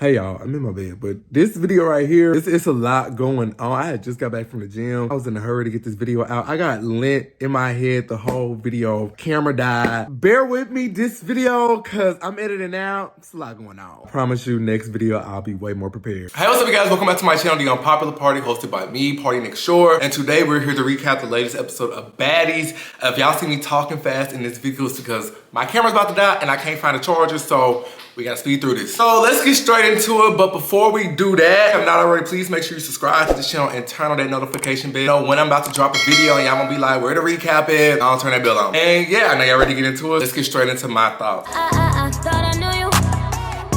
Hey y'all, I'm in my bed, but this video right here, it's a lot going on. I had just got back from the gym. I was in a hurry to get this video out. I got lint in my head the whole video. Camera died. Bear with me this video, cause I'm editing out. It's a lot going on. I promise you, next video, I'll be way more prepared. Hey, what's up, you guys? Welcome back to my channel, The Unpopular Party, hosted by me, Party Next Shore. And today we're here to recap the latest episode of Baddies. If y'all see me talking fast in this video, it's because my camera's about to die and I can't find a charger, so we gotta speed through this. So let's get straight into it, but before we do that, if not already, please make sure you subscribe to the channel and turn on that notification bell. You know, when I'm about to drop a video and y'all gonna be like, where the recap is, I'll turn that bell on. And yeah, I know y'all ready to get into it. Let's get straight into my thoughts. Thought I knew you.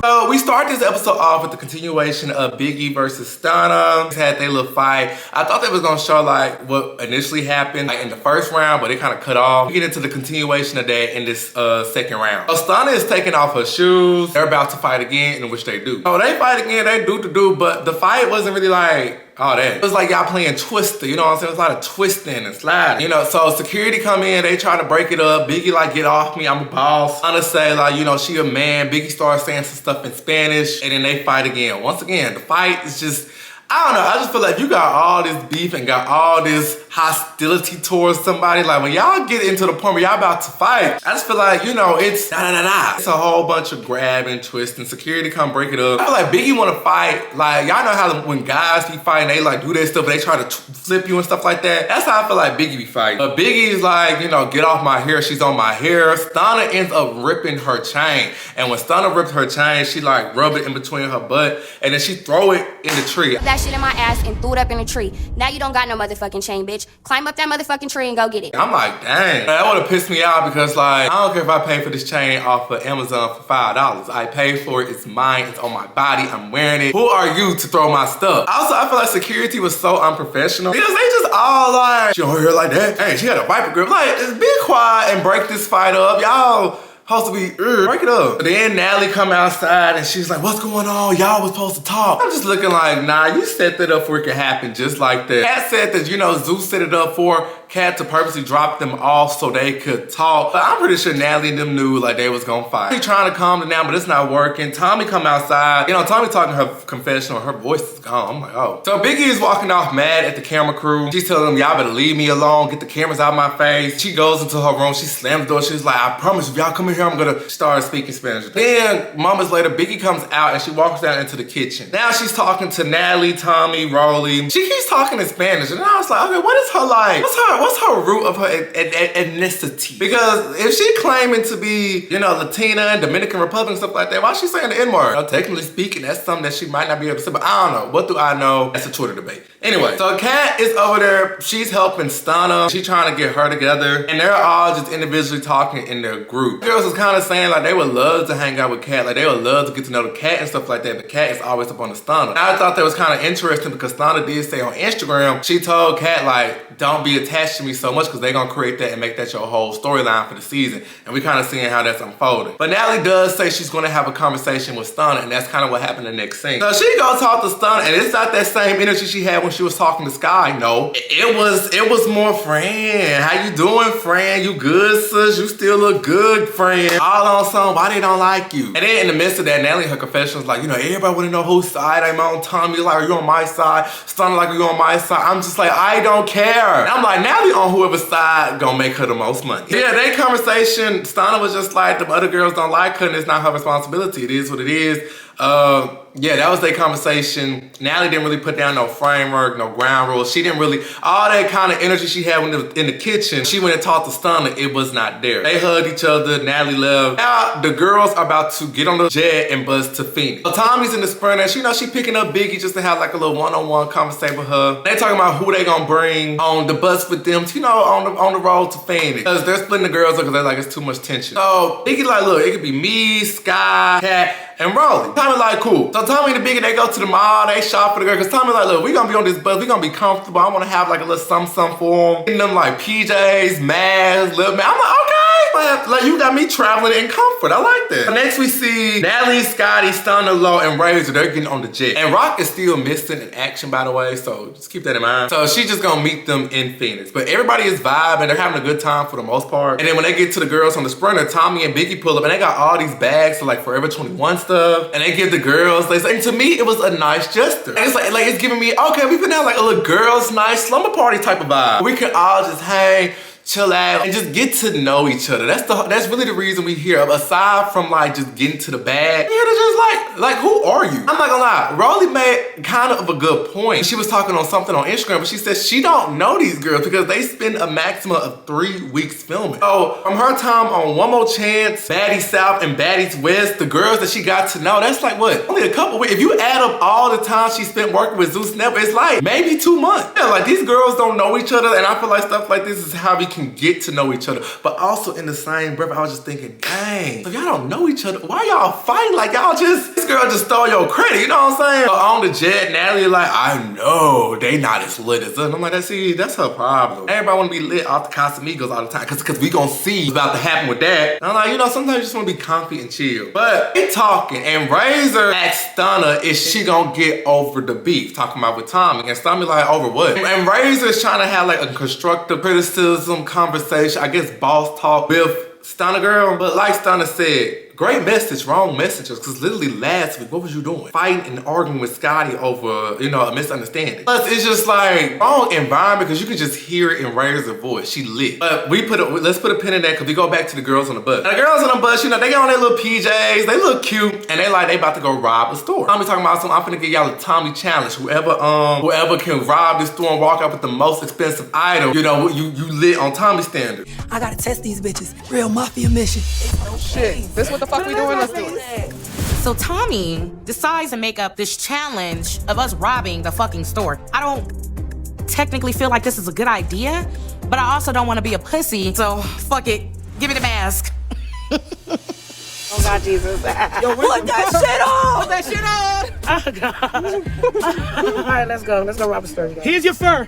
So we start this episode off with the continuation of Biggie versus Stunna. They had their little fight. I thought they was gonna show like what initially happened like in the first round, but it kind of cut off. We get into the continuation of that in this second round. So Stunna is taking off her shoes. They're about to fight again, in which they do. So they fight again, they do, but the fight wasn't really like all that. It was like y'all playing Twister, you know what I'm saying? It was a lot of twisting and sliding. You know, so security come in, they try to break it up. Biggie like, get off me, I'm a boss. Stunna say like, you know, she a man. Biggie starts saying some stuff in Spanish, and then they fight again. Once again, the fight is just, I don't know, I just feel like you got all this beef and got all this hostility towards somebody. Like when y'all get into the point where y'all about to fight, I just feel like, you know, it's It's a whole bunch of grabbing, twisting, security come break it up. I feel like Biggie wanna fight, like y'all know how when guys be fighting, they like do that stuff, they try to flip you and stuff like that. That's how I feel like Biggie be fighting. But Biggie's like, you know, get off my hair, she's on my hair. Stunna ends up ripping her chain. And when Stunna ripped her chain, she like rub it in between her butt and then she throw it in the tree. That shit in my ass and threw it up in the tree. Now you don't got no motherfucking chain, bitch. Climb up that motherfucking tree and go get it. I'm like, dang. That would've pissed me out because like, I don't care if I pay for this chain off of Amazon for $5. I paid for it, it's mine, it's on my body, I'm wearing it. Who are you to throw my stuff? Also, I feel like security was so unprofessional because they just all like, she don't hear like that. Hey, she had a viper grip. Like, just be quiet and break this fight up. Y'all supposed to be, break it up. But then Natalie come outside and she's like, what's going on? Y'all was supposed to talk. I'm just looking like, nah, you set that up for it could happen just like that. Kat said that, you know, Zeus set it up for Kat to purposely drop them off so they could talk. But I'm pretty sure Natalie and them knew like they was gonna fight. She trying to calm them down, but it's not working. Tommy come outside. You know, Tommy talking her confessional, her voice is gone. I'm like, oh. So Biggie is walking off mad at the camera crew. She's telling them, y'all better leave me alone, get the cameras out of my face. She goes into her room, she slams the door, she's like, I promise if y'all come in here, I'm gonna start speaking Spanish. Then moments later, Biggie comes out and she walks down into the kitchen. Now she's talking to Natalie, Tommy, Rolly. She keeps talking in Spanish, and I was like, okay, what is her like? What's her root of her ethnicity? Because if she claiming to be, you know, Latina and Dominican Republic and stuff like that, why is she saying the N-word? You know, technically speaking, that's something that she might not be able to say, but I don't know. What do I know? That's a Twitter debate. Anyway, so Kat is over there. She's helping Stunna. She's trying to get her together, and they're all just individually talking in their group. Girls was kind of saying like they would love to hang out with Kat, like they would love to get to know the Kat and stuff like that, but Kat is always up on the Stunna. I thought that was kind of interesting because Stunna did say on Instagram, she told Kat like, don't be attached to me so much because they're gonna create that and make that your whole storyline for the season. And we kind of seeing how that's unfolding. But Natalie does say she's gonna have a conversation with Stunna, and that's kind of what happened in the next scene. So she go talk to Stunna, and it's not that same energy she had when she was talking to Sky. No, it was more friend. How you doing, friend? You good, sis? You still look good, friend. All on some, why they don't like you? And then in the midst of that, Natalie, her confession was like, you know, everybody wanna know whose side I'm on. Tommy like, are you on my side? Stunna like, are you on my side? I'm just like, I don't care. And I'm like, Natalie on whoever's side gonna make her the most money. Yeah, they conversation, Stunna was just like, the other girls don't like her and it's not her responsibility. It is what it is. Yeah, that was their conversation. Natalie didn't really put down no framework, no ground rules. She didn't really, all that kind of energy she had when in the kitchen, she went and talked to Stunna, it was not there. They hugged each other, Natalie left. Now, the girls are about to get on the jet and buzz to Phoenix. So Tommy's in the sprint, and she picking up Biggie just to have like a little one-on-one conversation with her. They talking about who they gonna bring on the bus with them, you know, on the road to Phoenix. Because they're splitting the girls up because they're like, it's too much tension. So Biggie like, look, it could be me, Sky, Kat, and Rolly. Tommy like, cool. So Tommy and the Biggie, they go to the mall, they shop for the girl, because Tommy like, look, we gonna be on this bus, we gonna be comfortable. I wanna have like a little something for them. Getting them like PJs, masks, little man. I'm like, okay. like you got me traveling in comfort. I like that. Next we see Natalie, Scotty, Stunner, Low, and Razor. They're getting on the jet. And Rock is still missing in action, by the way, so just keep that in mind. So she's just gonna meet them in Phoenix. But everybody is vibing. They're having a good time for the most part. And then when they get to the girls on the Sprinter, Tommy and Biggie pull up and they got all these bags of like Forever 21 stuff. And they give the girls, and to me, it was a nice gesture. And it's like it's giving me, okay, we've been have like a little girls' night slumber party type of vibe. We can all just hang, chill out, and just get to know each other. That's really the reason we here. Aside from like just getting to the bag, here to just like who are you? I'm not gonna lie, Rolly made kind of a good point. She was talking on something on Instagram, but she said she don't know these girls because they spend a maximum of 3 weeks filming. So from her time on One More Chance, Baddies South, and Baddies West, the girls that she got to know, that's like what? Only a couple weeks. If you add up all the time she spent working with Zeus Never, it's like maybe 2 months. Yeah, like these girls don't know each other, and I feel like stuff like this is how we can get to know each other. But also in the same breath, I was just thinking, dang, if y'all don't know each other, why y'all fighting? Like y'all just, this girl just stole your credit, you know what I'm saying? So on the jet, Natalie like, I know they not as lit as us. And I'm like, that's her problem. Everybody wanna be lit off the Casamigos all the time, cause we gonna see what's about to happen with that. And I'm like, sometimes you just wanna be comfy and chill. But they talking, and Razor asked Stunner if she gonna get over the beef, talking about with Tommy. And Stunner like, over what? And Razor's trying to have like a constructive criticism conversation, I guess boss talk with Stunner girl. But like Stunner said, great message, wrong messages. Cause literally last week, what was you doing? Fighting and arguing with Scotty over, a misunderstanding. Plus, it's just like wrong environment because you can just hear it in Razor's voice. She lit. But let's put a pin in that because we go back to the girls on the bus. Now, the girls on the bus, they got on their little PJs. They look cute, and they about to go rob a store. Tommy talking about something. I'm finna give y'all a Tommy challenge. Whoever can rob this store and walk out with the most expensive item, you lit on Tommy standard. I gotta test these bitches. Real mafia mission. Oh shit. This what the fuck we doing? Let's do it. So Tommy decides to make up this challenge of us robbing the fucking store. I don't technically feel like this is a good idea, but I also don't want to be a pussy, so fuck it. Give me the mask. Oh God, Jesus. Yo, put that shit on! Put that shit on! Oh God. All right, let's go. Let's go rob a store. Here's your fur.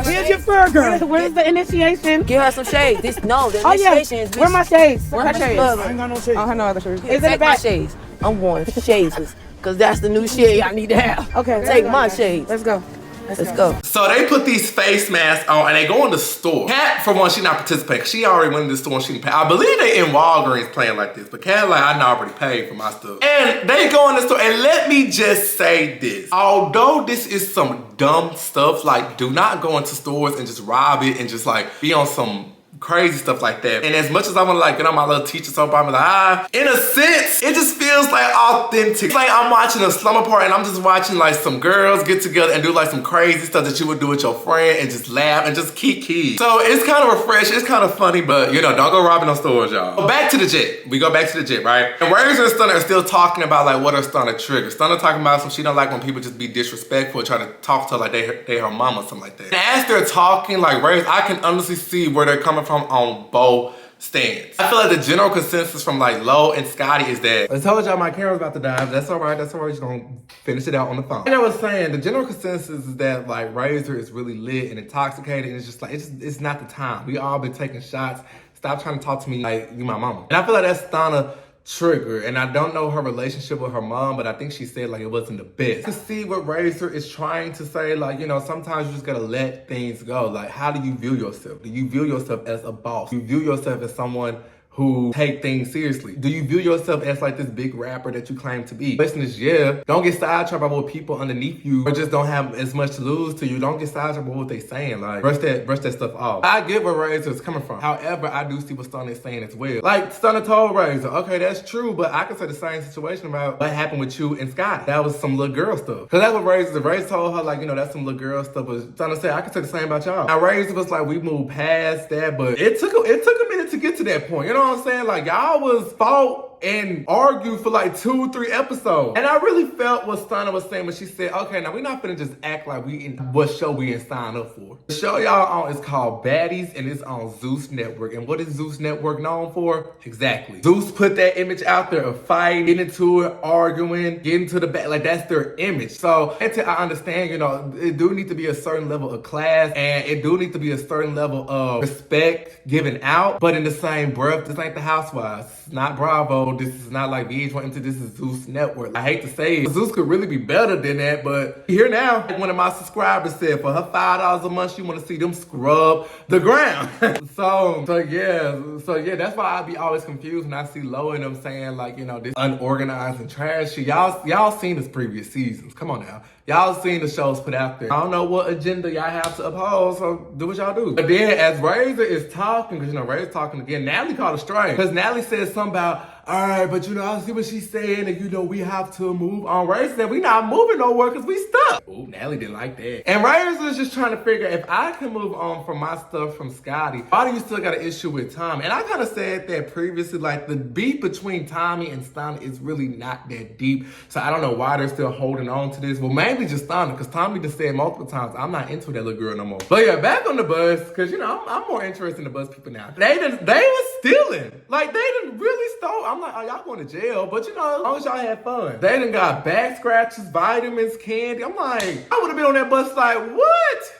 Here's your fur, girl. Where's the initiation? Give her some shades. The Oh yeah. initiation is... Where are my shades? Where her shades? I ain't got no shades. I have no other shades. Is it my shades? I'm going shades. Cause that's the new shade I need to have. Okay. Take my shades. Let's go. Let's go. So they put these face masks on and they go in the store. Kat, for one, she not participating. She already went in the store and she didn't pay. I believe they in Walgreens playing like this, but Kat like, I know I already paid for my stuff. And they go in the store, and let me just say this. Although this is some dumb stuff, like do not go into stores and just rob it and just like be on some crazy stuff like that. And as much as I want to like get on my little teacher soap, I'm like, in a sense, it just feels like authentic. It's like I'm watching a slumber party and I'm just watching like some girls get together and do like some crazy stuff that you would do with your friend and just laugh and just kiki. So it's kind of refreshing, it's kind of funny, but don't go robbing no stores, y'all. But back to the jet. We go back to the jet, right? And Razor and Stunner are still talking about like what are Stunner triggers. Stunner talking about some she don't like when people just be disrespectful and try to talk to her like they her mama or something like that. And as they're talking, like Razor, I can honestly see where they're coming from on both stands. I feel like the general consensus from like Lo and Scotty is that I told y'all my camera's about to die, but that's all right. We're just gonna finish it out on the phone. Like I was saying, the general consensus is that like Razor is really lit and intoxicated, and it's just like it's not the time. We all been taking shots. Stop trying to talk to me like you my mama. And I feel like that's Stunner trigger, and I don't know her relationship with her mom, but I think she said like it wasn't the best. To see what Razor is trying to say, like, sometimes you just gotta let things go. Like, how do you view yourself? Do you view yourself as a boss? Do you view yourself as someone who take things seriously? Do you view yourself as like this big rapper that you claim to be? Listeners, yeah, don't get sidetracked by what people underneath you or just don't have as much to lose to you. Don't get sidetracked by what they saying. Like, brush that stuff off. I get where Razor is coming from. However, I do see what Stunner is saying as well. Like, Stunner told Razor, okay, that's true, but I can say the same situation about what happened with you and Scott. That was some little girl stuff. Cause that's what Razor told her, like, that's some little girl stuff. But Stunner said, I can say the same about y'all. Now, Razor was like, we moved past that, but it took a minute to get to that point. You know what I'm saying? Like, y'all was fought and argue for like 2-3 episodes. And I really felt what Stunna was saying when she said, okay, now we're not finna just act like we in what show we ain't signed up for. The show y'all on is called Baddies, and it's on Zeus Network. And what is Zeus Network known for? Exactly. Zeus put that image out there of fighting, getting into it, arguing, getting to the back. Like, that's their image. So until I understand, you know, it do need to be a certain level of class, and it do need to be a certain level of respect given out. But in the same breath, this ain't the Housewives. It's not Bravo. This is not like VH1. This is Zeus Network. I hate to say it. Zeus could really be better than that, but here now, one of my subscribers said for her $5 a month, she want to see them scrub the ground. so yeah, that's why I be always confused when I see Lo and them saying like, you know, this unorganized and trashy. Y'all seen this previous seasons. Come on now. Y'all seen the shows put out there. I don't know what agenda y'all have to uphold, so do what y'all do. But then as Razor is talking, because you know, Razor's talking again, Natalie called her strange. Because Natalie said something about, all right, but you know, I see what she's saying, and you know, we have to move on. Razor said, we not moving nowhere because we stuck. Ooh, Natalie didn't like that. And Razor is just trying to figure, if I can move on from my stuff from Scotty, why do you still got an issue with Tommy? And I kind of said that previously, like the beef between Tommy and Stunna is really not that deep. So I don't know why they're still holding on to this. Well, mainly just Stunna, because Tommy just said multiple times, I'm not into that little girl no more. But yeah, back on the bus, because you know, I'm more interested in the bus people now. They was stealing. Like, they done really stole. I'm like, oh, y'all going to jail, but you know, as long as y'all had fun. They done got back scratches, vitamins, candy. I'm like, I would have been on that bus like, what?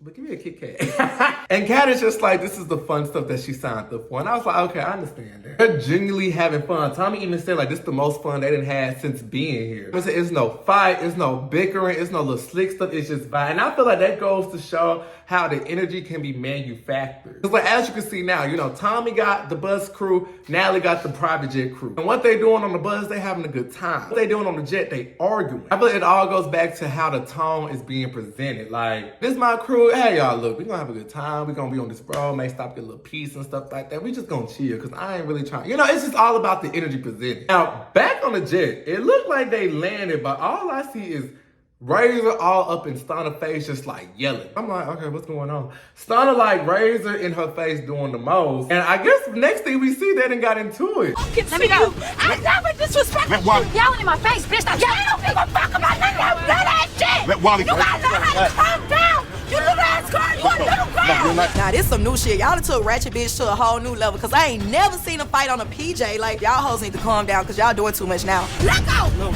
But give me a Kit Kat. And Kat is just like, this is the fun stuff that she signed up for. And I was like, okay, I understand that. They're genuinely having fun. Tommy even said like, this is the most fun they done had since being here. It's no fight, it's no bickering, it's no little slick stuff, it's just vibe. And I feel like that goes to show how the energy can be manufactured. Because like, as you can see now, you know, Tommy got the bus crew, Natalie got the private jet crew. And what they doing on the bus, they having a good time. What they doing on the jet, they arguing. I feel like it all goes back to how the tone is being presented. Like, this my crew, hey y'all, look, we gonna have a good time. We gonna be on this road, may stop, get a little peace and stuff like that. We just gonna chill, cause I ain't really trying. You know, it's just all about the energy presented. Now, back on the jet, it looked like they landed, but all I see is Razor all up in Stunna's face, just like yelling. I'm like, okay, what's going on? Stunna like Razor in her face doing the most. And I guess next thing we see, they done got into it. Let me go. I never disrespected you. Yelling in my face, bitch. I don't give a fuck about none of that little ass shit. You gotta know how to calm down. You little ass girl, you a little girl. Nah, this some new shit. Y'all done took Ratchet Bitch to a whole new level, cause I ain't never seen a fight on a PJ. Like, y'all hoes need to calm down, cause y'all doing too much now. Let go.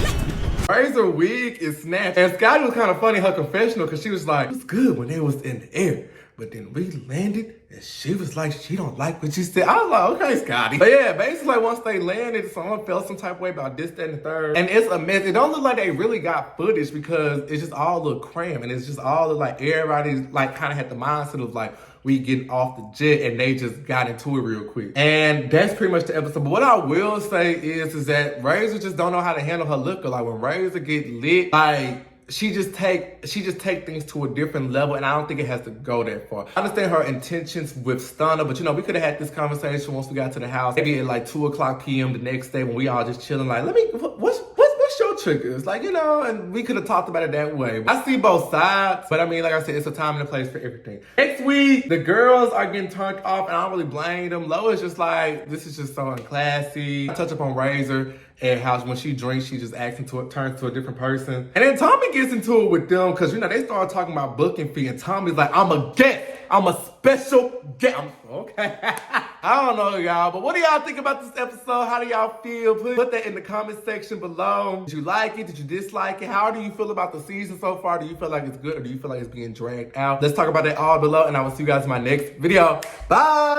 Razor wig is snatched. And Scotty was kind of funny, her confessional, because she was like, it was good when they was in the air. But then we landed, and she was like, she don't like what you said. I was like, okay, Scotty. But yeah, basically, once they landed, someone felt some type of way about this, that, and the third. And it's a mess. It don't look like they really got footage because it's just all look cramped. And it's just all like everybody's like kind of had the mindset of like, we getting off the jet, and they just got into it real quick. And that's pretty much the episode. But what I will say is that Razor just don't know how to handle her liquor. Like, when Razor get lit, like, she just take things to a different level, and I don't think it has to go that far. I understand her intentions with Stunna, but you know, we could have had this conversation once we got to the house, maybe at like 2:00 p.m. the next day when we all just chilling. Like, what's your triggers? Like, you know, and we could have talked about it that way. I see both sides, but I mean, like I said, it's a time and a place for everything. Next week, the girls are getting turned off, and I don't really blame them. Lo is just like, this is just so unclassy. I touch up on Razor and how when she drinks, she just turns to a different person. And then Tommy gets into it with them because, you know, they start talking about booking fee, and Tommy's like, I'm a guest. I'm a special guest. Okay. I don't know, y'all, but what do y'all think about this episode? How do y'all feel? Put that in the comment section below. Did you like it? Did you dislike it? How do you feel about the season so far? Do you feel like it's good, or do you feel like it's being dragged out? Let's talk about that all below, and I will see you guys in my next video. Bye.